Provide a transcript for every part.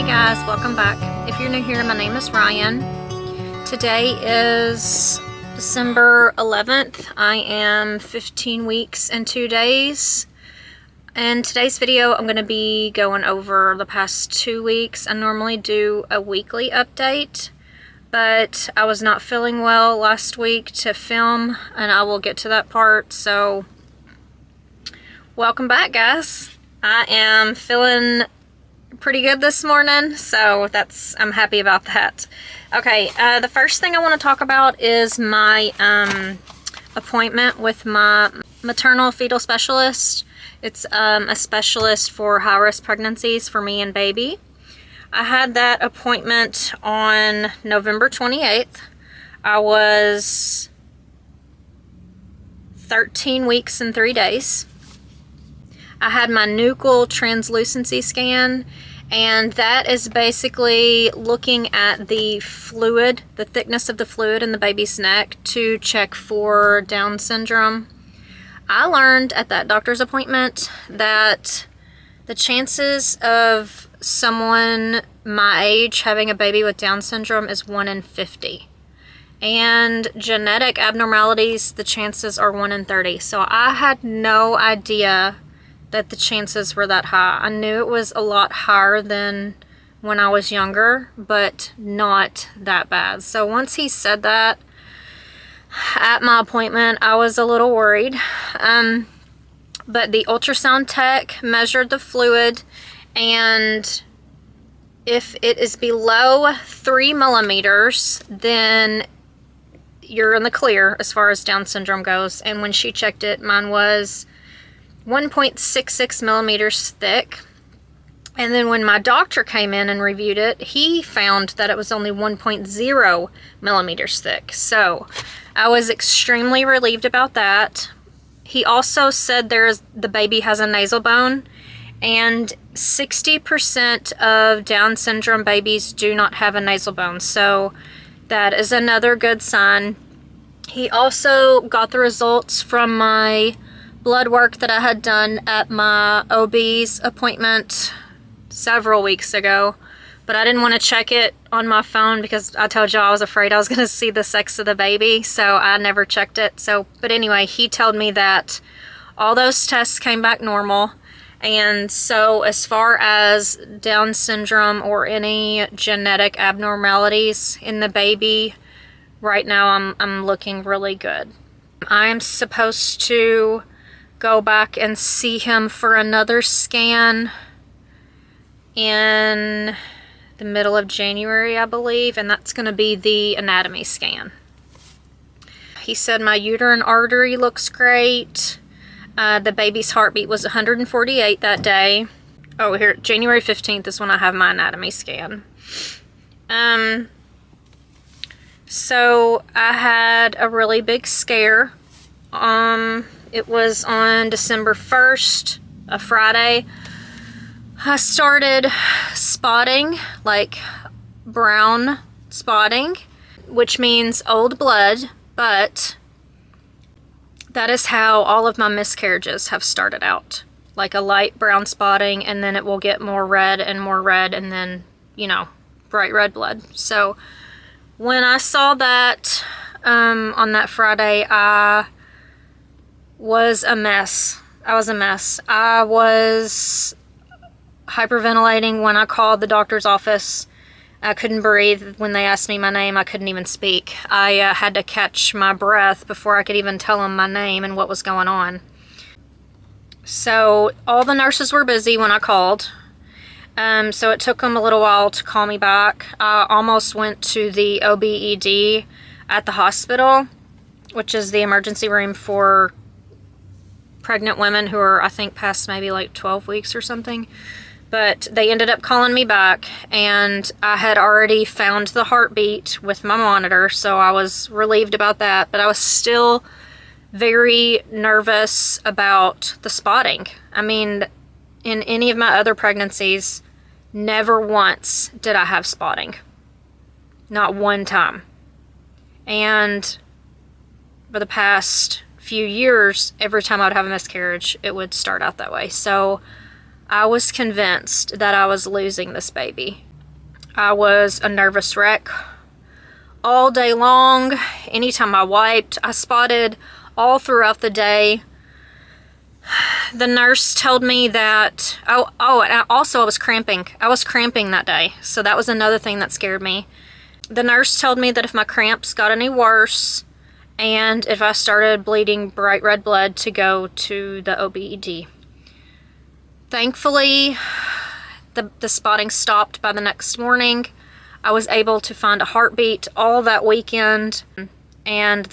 guys, welcome back. If you're new here, my name is Ryan. Today is December 11th. I am 15 weeks and 2 days. In today's video, I'm going to be going over the past 2 weeks. I normally do a weekly update, but I was not feeling well last week to film, and I will get to that part. So, welcome back, guys. I am feeling pretty good this morning, so I'm happy about that. Okay, the first thing I want to talk about is my appointment with my maternal fetal specialist. It's a specialist for high-risk pregnancies for me and baby. I had that appointment on November 28th. I was 13 weeks and 3 days. I had my nuchal translucency scan, and that is basically looking at the fluid, the thickness of the fluid in the baby's neck to check for Down syndrome. I learned at that doctor's appointment that the chances of someone my age having a baby with Down syndrome is 1 in 50. And genetic abnormalities, the chances are 1 in 30. So I had no idea that the chances were that high. I knew it was a lot higher than when I was younger, but not that bad. So once he said that at my appointment, I was a little worried. But the ultrasound tech measured the fluid, and if it is below 3 millimeters, then you're in the clear as far as Down syndrome goes. And when she checked it, mine was 1.66 millimeters thick. And then when my doctor came in and reviewed it, he found that it was only 1.0 millimeters thick. So I was extremely relieved about that. He also said the baby has a nasal bone, and 60% of Down syndrome babies do not have a nasal bone. So that is another good sign. He also got the results from my blood work that I had done at my OB's appointment several weeks ago, but I didn't want to check it on my phone because I told you I was afraid I was going to see the sex of the baby, so I never checked it. But anyway, he told me that all those tests came back normal, and so as far as Down syndrome or any genetic abnormalities in the baby, right now I'm looking really good. I'm supposed to go back and see him for another scan in the middle of January, I believe, and that's going to be the anatomy scan. He said my uterine artery looks great. The baby's heartbeat was 148 that day. Oh, here, January 15th is when I have my anatomy scan. So I had a really big scare. It was on December 1st, a Friday. I started spotting, like brown spotting, which means old blood, but that is how all of my miscarriages have started out. Like a light brown spotting, and then it will get more red, and then, bright red blood. So when I saw that on that Friday, I was a mess. I was hyperventilating when I called the doctor's office. I couldn't breathe. When they asked me my name, I couldn't even speak. I had to catch my breath before I could even tell them my name and what was going on. So all the nurses were busy when I called. So it took them a little while to call me back. I almost went to the OB/ED at the hospital, which is the emergency room for pregnant women who are, I think, past maybe like 12 weeks or something. But they ended up calling me back, and I had already found the heartbeat with my monitor, so I was relieved about that. But I was still very nervous about the spotting. I mean, in any of my other pregnancies, never once did I have spotting. Not one time. And for the past few years, every time I would have a miscarriage, it would start out that way. So I was convinced that I was losing this baby. I was a nervous wreck all day long. Anytime I wiped, I spotted all throughout the day. The nurse told me that, and also I was cramping. I was cramping that day, so that was another thing that scared me. The nurse told me that if my cramps got any worse, and if I started bleeding bright red blood, to go to the OB/ED. Thankfully, the spotting stopped by the next morning. I was able to find a heartbeat all that weekend, and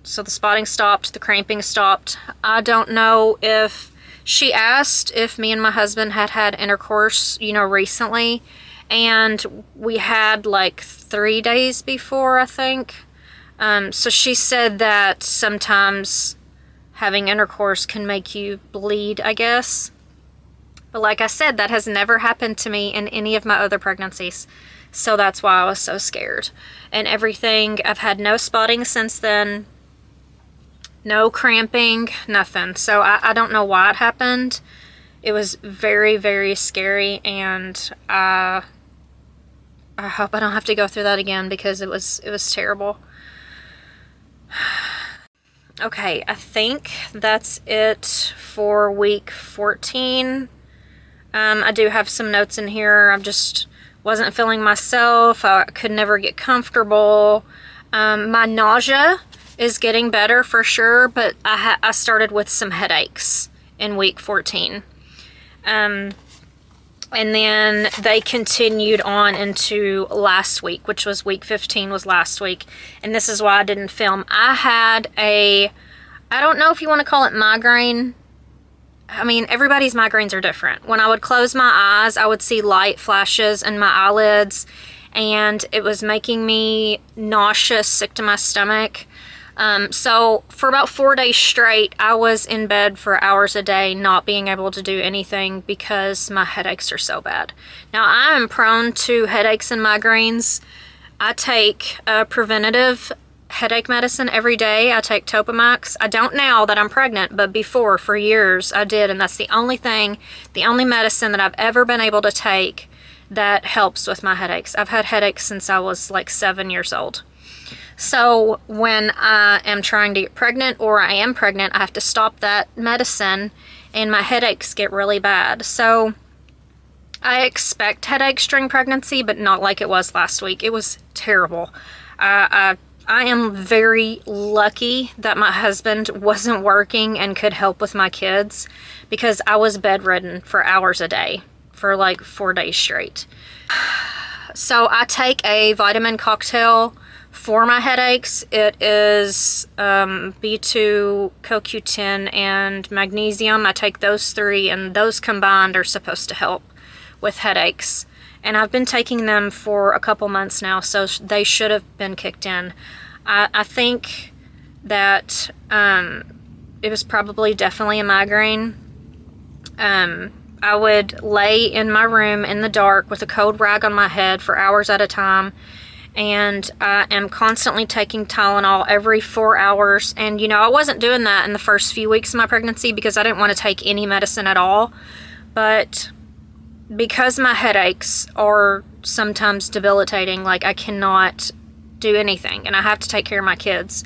so the spotting stopped, the cramping stopped. I don't know if she asked if me and my husband had intercourse, recently, and we had like 3 days before, I think. So she said that sometimes having intercourse can make you bleed, I guess. But like I said, that has never happened to me in any of my other pregnancies. So that's why I was so scared. And everything, I've had no spotting since then. No cramping, nothing. So I don't know why it happened. It was very, very scary, and I hope I don't have to go through that again, because it was terrible. Okay, I think that's it for week 14. I do have some notes in here. I just wasn't feeling myself. I could never get comfortable. My nausea is getting better for sure, but I started with some headaches in week 14. And then they continued on into last week, which was week 15 was last week. And this is why I didn't film. I had I don't know if you want to call it migraine. I mean, everybody's migraines are different. When I would close my eyes, I would see light flashes in my eyelids, and it was making me nauseous, sick to my stomach. So for about 4 days straight, I was in bed for hours a day, not being able to do anything because my headaches are so bad. Now, I am prone to headaches and migraines. I take preventative headache medicine every day. I take Topamax. I don't now that I'm pregnant, but before, for years, I did, and that's the only medicine that I've ever been able to take that helps with my headaches. I've had headaches since I was like 7 years old. So when I am trying to get pregnant, or I am pregnant, I have to stop that medicine, and my headaches get really bad. So I expect headaches during pregnancy, but not like it was last week. It was terrible. I am very lucky that my husband wasn't working and could help with my kids, because I was bedridden for hours a day for like 4 days straight. So I take a vitamin cocktail for my headaches. It is B2, CoQ10, and magnesium. I take those 3, and those combined are supposed to help with headaches. And I've been taking them for a couple months now, so they should have been kicked in. I think that it was definitely a migraine. I would lay in my room in the dark with a cold rag on my head for hours at a time, and I am constantly taking Tylenol every 4 hours. And I wasn't doing that in the first few weeks of my pregnancy because I didn't want to take any medicine at all. But because my headaches are sometimes debilitating, like I cannot do anything, and I have to take care of my kids.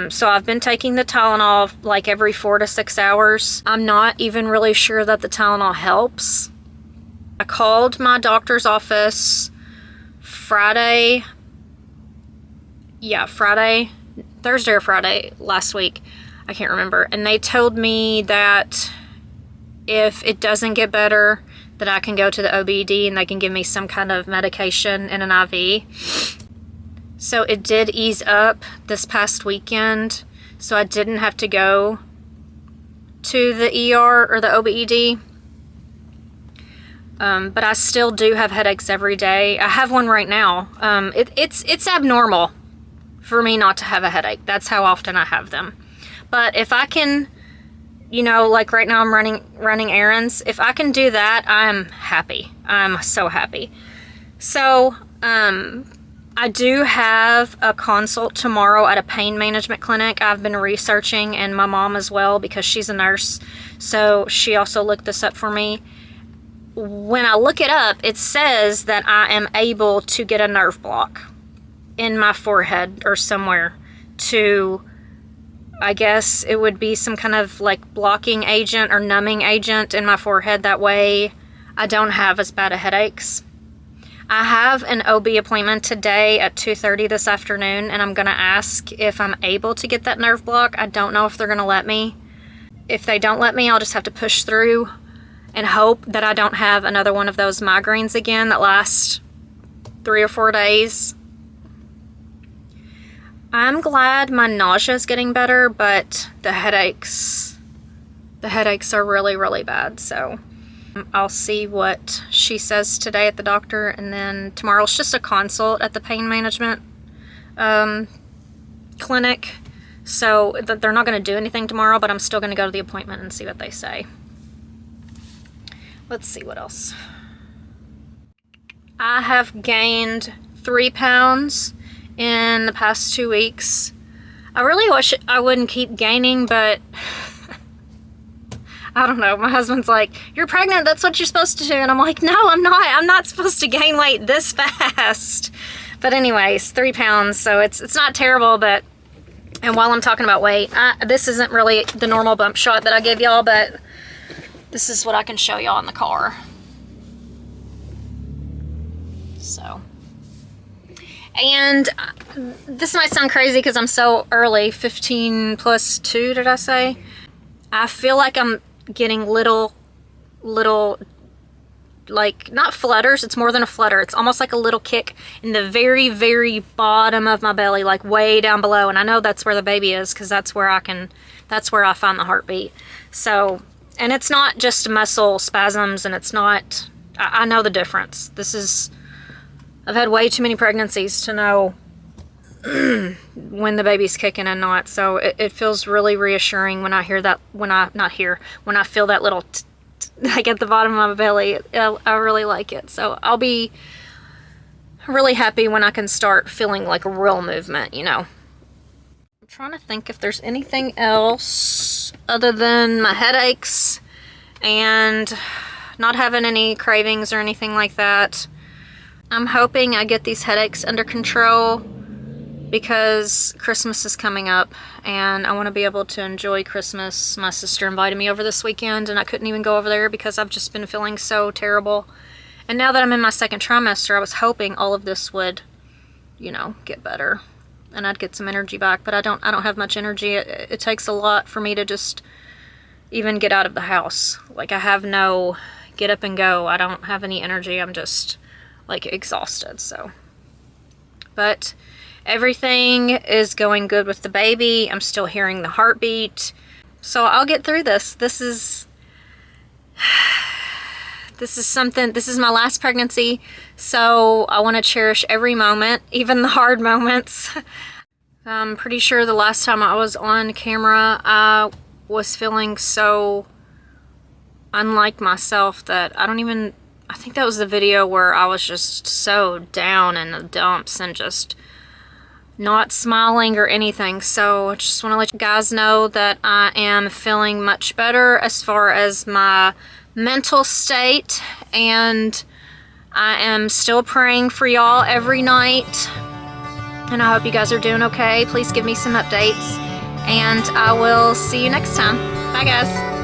So I've been taking the Tylenol like every 4 to 6 hours. I'm not even really sure that the Tylenol helps. I called my doctor's office Thursday or Friday last week. I can't remember. And they told me that if it doesn't get better, that I can go to the OB/ED and they can give me some kind of medication in an IV. So it did ease up this past weekend, so I didn't have to go to the ER or the OB/ED. But I still do have headaches every day. I have one right now. It's abnormal for me not to have a headache. That's how often I have them. But if I can, like right now I'm running errands. If I can do that, I'm happy. I'm so happy. So, I do have a consult tomorrow at a pain management clinic. I've been researching, and my mom as well, because she's a nurse. So she also looked this up for me. when I look it up, it says that I am able to get a nerve block in my forehead or somewhere to, I guess it would be some kind of like blocking agent or numbing agent in my forehead. That way I don't have as bad of headaches. I have an OB appointment today at 2:30 this afternoon, and I'm going to ask if I'm able to get that nerve block. I don't know if they're going to let me. If they don't let me, I'll just have to push through and hope that I don't have another one of those migraines again that last 3 or 4 days. I'm glad my nausea is getting better, but the headaches are really, really bad. So I'll see what she says today at the doctor, and then tomorrow's just a consult at the pain management clinic. So they're not going to do anything tomorrow, but I'm still going to go to the appointment and see what they say. Let's see what else. I have gained 3 pounds in the past 2 weeks. I really wish I wouldn't keep gaining, but I don't know. My husband's like, "You're pregnant, that's what you're supposed to do." And I'm like, "No, I'm not. I'm not supposed to gain weight this fast." But anyways, 3 pounds, so it's not terrible. But, and while I'm talking about weight, this isn't really the normal bump shot that I give y'all, but this is what I can show y'all in the car. So, and this might sound crazy because I'm so early, 15 plus 2, did I say? I feel like I'm getting little, like, not flutters, it's more than a flutter. It's almost like a little kick in the very, very bottom of my belly, like way down below. And I know that's where the baby is because that's where I find the heartbeat. So, and it's not just muscle spasms, and it's not, I know the difference. I've had way too many pregnancies to know when the baby's kicking and not. So it feels really reassuring when I hear that, when I feel that little like at the bottom of my belly. I really like it. So I'll be really happy when I can start feeling like real movement, you know. I'm trying to think if there's anything else other than my headaches and not having any cravings or anything like that. I'm hoping I get these headaches under control because Christmas is coming up and I want to be able to enjoy Christmas. My sister invited me over this weekend and I couldn't even go over there because I've just been feeling so terrible. And now that I'm in my second trimester, I was hoping all of this would, you know, get better and I'd get some energy back, but I don't have much energy. It takes a lot for me to just even get out of the house. Like, I have no get up and go. I don't have any energy. I'm just like exhausted. So, but everything is going good with the baby. I'm still hearing the heartbeat. So I'll get through this. This is something, this is my last pregnancy. So I want to cherish every moment, even the hard moments. I'm pretty sure the last time I was on camera, I was feeling so unlike myself that I think that was the video where I was just so down in the dumps and just not smiling or anything. So I just want to let you guys know that I am feeling much better as far as my mental state, and I am still praying for y'all every night, and I hope you guys are doing okay. Please give me some updates, and I will see you next time. Bye guys.